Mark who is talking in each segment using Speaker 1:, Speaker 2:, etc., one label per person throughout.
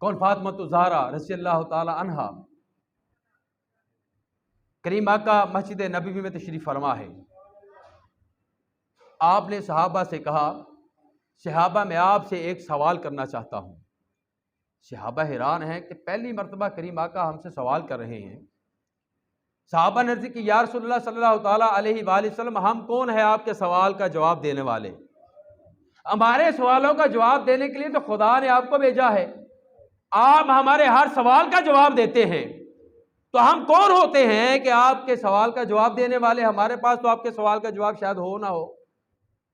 Speaker 1: कौन फातिमा ज़हरा रज़ियल्लाहु ताला अन्हा, करीम आका मस्जिद नबवी में तशरीफ़ फरमा है। आपने सहाबा से कहा, सहाबा मैं आपसे एक सवाल करना चाहता हूँ। सहाबा हैरान हैं कि पहली मरतबा करीम आका हमसे सवाल कर रहे हैं। सहाबा ने अर्ज़ की, या रसूलल्लाह सल्लल्लाहु ताला अलैहि वसल्लम, हम कौन है आपके सवाल का जवाब देने वाले? हमारे सवालों का जवाब देने के लिए तो खुदा ने आपको भेजा है। आप हमारे हर सवाल का जवाब देते हैं, तो हम कौन होते हैं कि आपके सवाल का जवाब देने वाले? हमारे पास तो आपके सवाल का जवाब शायद हो ना हो।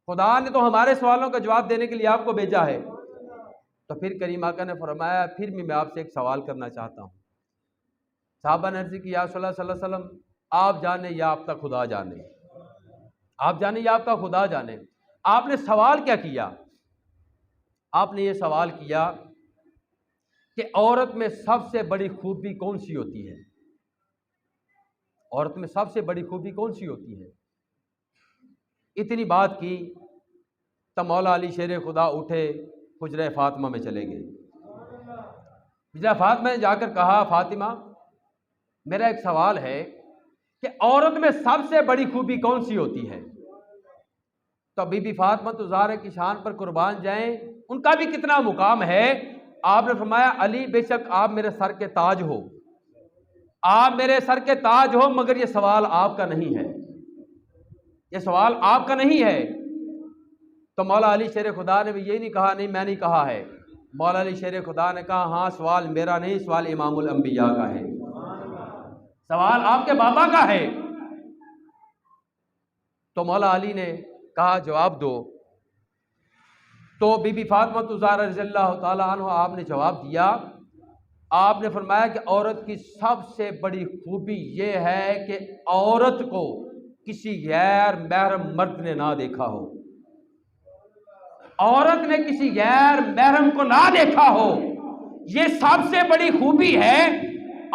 Speaker 1: खुदा ने तो हमारे सवालों का जवाब देने के लिए आपको भेजा है। तो फिर करीम आका ने फरमाया, फिर भी मैं आपसे एक सवाल करना चाहता हूँ। साहबा ने अर्ज़ की, या रसूलल्लाह सल्लल्लाहु अलैहि वसल्लम, आप जाने या आपका खुदा जाने, आप जाने या आपका खुदा जाने। आपने सवाल क्या किया? आपने ये सवाल किया कि औरत में सबसे बड़ी खूबी कौन सी होती है? औरत में सबसे बड़ी खूबी कौन सी होती है? इतनी बात की तो मौला अली शेर खुदा उठे, हुजरा फातिमा में चले गए। हुजरा फातिमा ने जाकर कहा, फातिमा मेरा एक सवाल है कि औरत में सबसे बड़ी खूबी कौन सी होती है? तो बीबी फातिमा तो ज़हरा की शान पर कुर्बान जाएं, उनका भी कितना मुकाम है। आपने फरमाया, अली बेशक आप मेरे सर के ताज हो, आप मेरे सर के ताज हो, मगर ये सवाल आपका नहीं है, ये सवाल आपका नहीं है। तो मौला अली शेर खुदा ने भी यही नहीं कहा, नहीं मैं नहीं कहा है। मौला अली शेर खुदा ने कहा, हाँ सवाल मेरा नहीं, सवाल इमामुल अंबिया का है, सवाल आपके बाबा का है। तो मौला अली ने कहा, जवाब दो। तो बीबी फातिमा ज़हरा रज़ियल्लाहु ताला अन्हा आपने जवाब दिया। आपने फरमाया कि औरत की सबसे बड़ी खूबी यह है कि औरत को किसी गैर महरम मर्द ने ना देखा हो, औरत ने किसी गैर महरम को ना देखा हो, ये सबसे बड़ी खूबी है।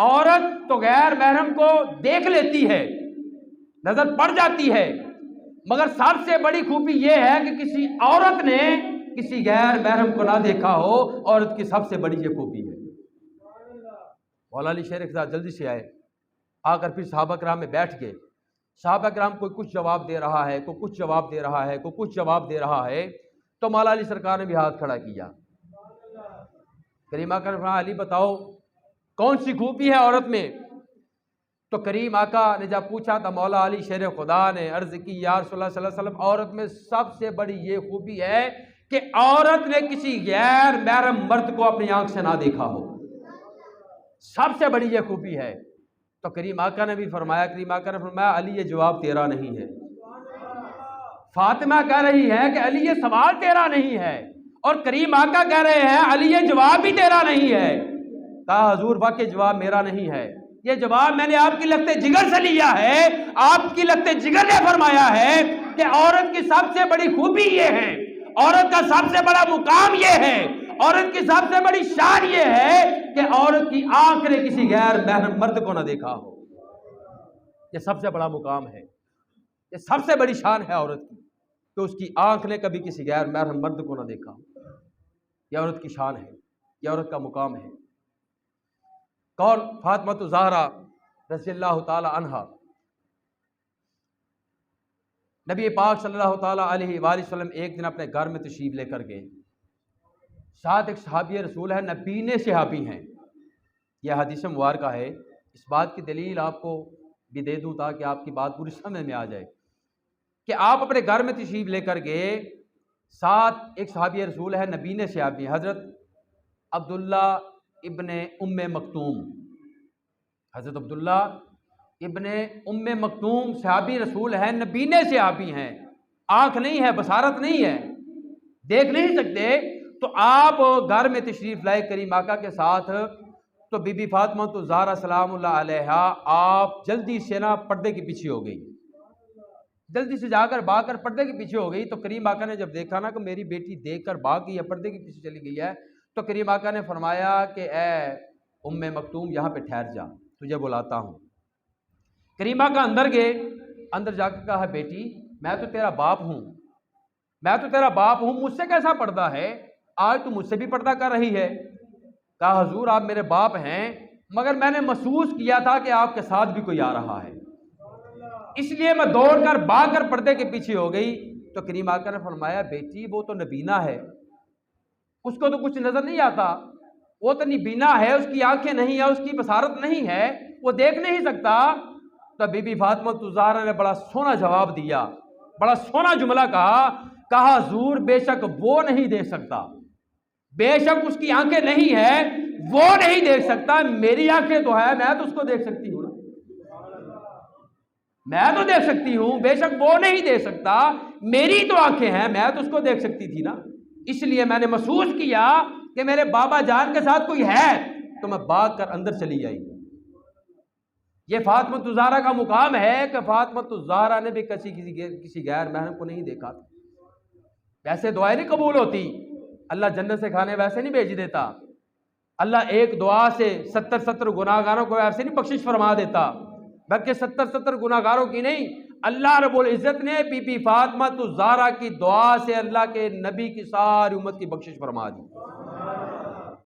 Speaker 1: औरत तो गैर महरम को देख लेती है, नजर पड़ जाती है, मगर सबसे बड़ी खूबी यह है कि किसी औरत ने किसी गैर महरम को ना देखा हो। औरत की सबसे बड़ी ये खूबी है। मौला अली शेर के साथ जल्दी से आए, आकर फिर सहाबा किराम में बैठ गए। सहाबा किराम कोई कुछ जवाब दे रहा है, कोई कुछ जवाब दे रहा है, कोई कुछ जवाब दे रहा है। तो मौला अली सरकार ने भी हाथ खड़ा किया। करीम आका ने फरमाया, अली बताओ कौन सी खूबी है औरत में? तो करीम आका ने जब पूछा तो मौला अली शेर खुदा ने अर्ज की, या रसूलल्लाह सल्लल्लाहु अलैहि वसल्लम, औरत में सबसे बड़ी ये खूबी है कि औरत ने किसी गैर महरम मर्द को अपनी आंख से ना देखा हो, सबसे बड़ी ये खूबी है। तो करीम आका ने भी फरमाया, करीम आका ने फरमाया, अली ये जवाब तेरा नहीं है। फातिमा कह रही है कि अली ये सवाल तेरा नहीं है, और करीम आका कह रहे हैं अली ये जवाब भी तेरा नहीं है। कहा, हुजूर वाकई जवाब मेरा नहीं है, ये जवाब मैंने आपकी लगते जिगर से लिया है। आपकी लगते जिगर ने फरमाया है कि औरत की सबसे बड़ी खूबी ये है, औरत का सबसे बड़ा मुकाम ये है, औरत की सबसे बड़ी शान ये है कि औरत की आंख ने किसी गैर महरम मर्द को ना देखा हो। ये सबसे बड़ा मुकाम है, ये सबसे बड़ी शान है औरत की, तो उसकी आंख ने कभी किसी गैर महरम मर्द को ना देखा हो। यह औरत की शान है, यह औरत का मुकाम है। कौन? फातिमा ज़हरा रज़ियल्लाहु ताला अन्हा। नबी पाक सल्लल्लाहु ताला अलैहि वसल्लम एक दिन अपने घर में तशरीफ लेकर गए। साथ एक सहाबी रसूल है, नबीने सहाबी हैं। यह हदीस मुबारक है। इस बात की दलील आपको भी दे दूँ ताकि आपकी बात पूरी समझ में आ जाए कि आप अपने घर में तशरीफ लेकर गए, साथ एक सहाबी रसूल है, नबीने सहाबी, हज़रत अब्दुल्ला इब्ने उम्मे मक्तूम। हज़रत अब्दुल्ला इब्ने उम्मे मक्तूम सहाबी रसूल हैं, नबीने सहाबी हैं। आँख नहीं है, बसारत नहीं है, देख नहीं सकते। तो आप घर में तशरीफ़ लाए करीम आका के साथ। तो बीबी फातिमा तो ज़हरा सलामुल्लाह अलैहा आप जल्दी से ना पर्दे के पीछे हो गई, जल्दी से जाकर भागकर पर्दे के पीछे हो गई। तो करीम आका ने जब देखा ना कि मेरी बेटी देखकर भाग गई है, पर्दे के पीछे चली गई है, तो करीम आका ने फरमाया कि ए उम्मे मक्तूम यहाँ पे ठहर जा, तुझे बुलाता हूँ। करीम आका अंदर गए, अंदर जाकर कहा, बेटी मैं तो तेरा बाप हूँ, मैं तो तेरा बाप हूँ, मुझसे कैसा पर्दा है? आज तू मुझसे भी पर्दा कर रही है। कहा हुजूर आप मेरे बाप हैं, मगर मैंने महसूस किया था कि आपके साथ भी कोई आ रहा है, इसलिए मैं दौड़कर भागकर पर्दे के पीछे हो गई। तो करीम आका ने फरमाया बेटी वो तो नबीना है, उसको तो कुछ नजर नहीं आता, वो तो नबीना है, उसकी आंखें नहीं है, उसकी बसारत नहीं है, वो देख नहीं सकता। तो बीबी फातिमा ज़हरा ने बड़ा सोना जवाब दिया, बड़ा सोना जुमला कहा हुजूर बेशक वो नहीं देख सकता, बेशक उसकी आंखें नहीं है, वो नहीं देख सकता, मेरी आंखें तो है, मैं तो उसको देख सकती हूँ ना, मैं तो देख सकती हूं, बेशक वो नहीं देख सकता, मेरी तो आंखें हैं, मैं तो उसको देख सकती थी ना। इसलिए मैंने महसूस किया कि मेरे बाबा जान के साथ कोई है, तो मैं भाग कर अंदर चली आई। ये फातिमा ज़हरा का मुकाम है कि फातिमा ज़हरा ने भी किसी गैर महरम को नहीं देखा था। वैसे दुआएं नहीं कबूल होती, अल्लाह जन्नत से खाने वैसे नहीं भेज देता, अल्लाह एक दुआ से 70 गुनाहगारों को ऐसे नहीं बख्शिश फरमा देता, बल्कि 70 गुनाहगारों की नहीं, अल्लाह रब्बुल इज़्ज़त ने बीबी फातिमा ज़हरा की दुआ से अल्लाह के नबी की सारी उम्मत की बख्शिश फरमा दी।